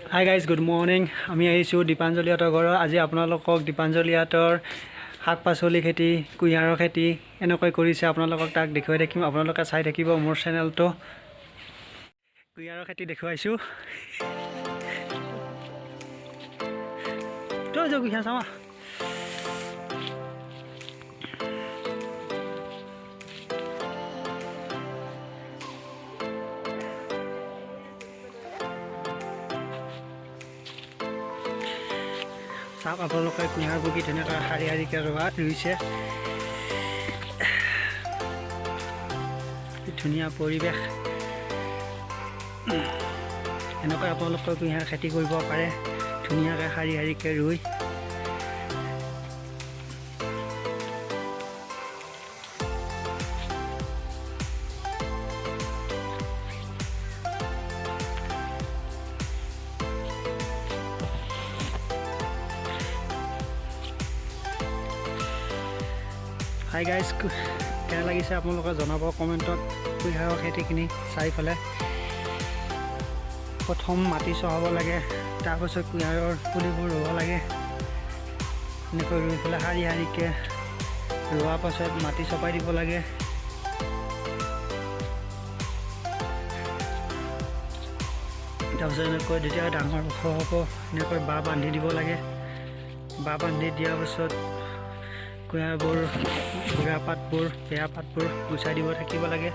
Hi guys, good morning. আমি আহিছো দীপাঞ্জলিহঁতৰ ঘৰৰ আজি আপোনালোকক দীপাঞ্জলিহঁতৰ শাক পাচলি খেতি কুঁহিয়াৰৰ খেতি এনেকৈ কৰিছে আপোনালোকক তাক দেখুৱাই দেখিম আপোনালোকে চাই থাকিব মোৰ চেনেলটো কুঁহিয়াৰৰ খেতি দেখুৱাইছো তো যা কুঁহিয়াৰ চাবা চাওক আপোনালোকে কুঁহিয়াৰ বগী ধুনীয়াকৈ শাৰী শাৰীকৈ ৰুইছে ধুনীয়া পৰিৱেশ এনেকৈ আপোনালোকে কুঁহিয়াৰ খেতি কৰিব পাৰে ধুনীয়াকৈ শাৰী শাৰীকৈ ৰুই Hi guys, কেনে লাগিছে আপোনালোকে জনাব কমেন্টত কুঁহিয়াৰৰ খেতিখিনি চাই পেলাই প্ৰথম মাটি চহাব লাগে তাৰপিছত কুঁহিয়াৰৰ পুলিবোৰ ৰুব লাগে এনেকৈ ৰুই পেলাই শাৰী শাৰীকৈ ৰোৱাৰ পাছত মাটি চপাই দিব লাগে তাৰপিছত এনেকৈ যেতিয়া ডাঙৰ ওখ হ'ব এনেকৈ বাঁহ বান্ধি দিব লাগে বাঁহ বান্ধি দিয়াৰ পাছত কুঁহিয়াৰবোৰ বুঢ়া পাতবোৰ বেয়া পাতবোৰ গুচাই দিব থাকিব লাগে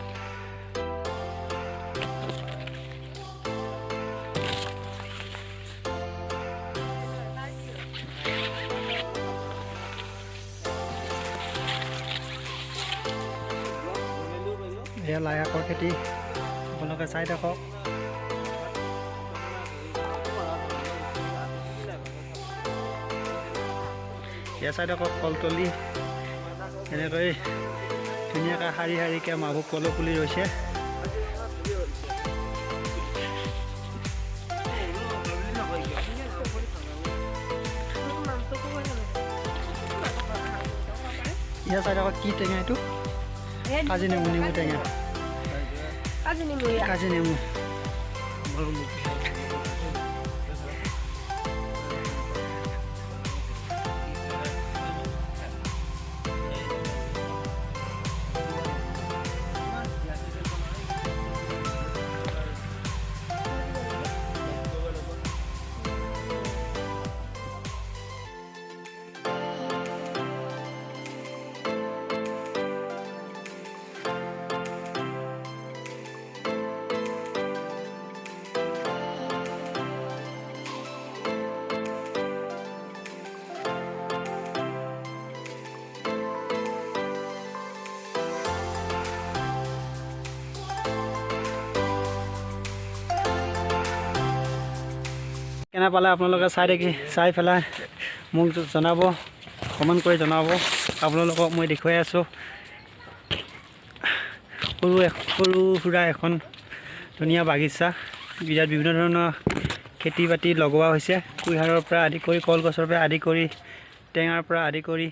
এয়া লাই শাকৰ খেতি আপোনালোকে চাই থাকক এয়া চাই থাকক কলতলি এনেকৈ ধুনীয়াকৈ শাৰী শাৰীকৈ মালভোগ কলৰ পুলি ৰৈছে ইয়াৰ চাই থাকক কি টেঙা এইটো কাজি নেমু নেমু টেঙা কাজি নেমু কেনে পালে আপোনালোকে চাই পেলাই মোক জনাব কমেণ্ট কৰি জনাব আপোনালোকক মই দেখুৱাই আছোঁ সৰু সুৰা এখন ধুনীয়া বাগিচা ইয়াত বিভিন্ন ধৰণৰ খেতি বাতি লগোৱা হৈছে কুঁহিয়াৰৰ পৰা আদি কৰি কলগছৰ পৰা আদি কৰি টেঙাৰ পৰা আদি কৰি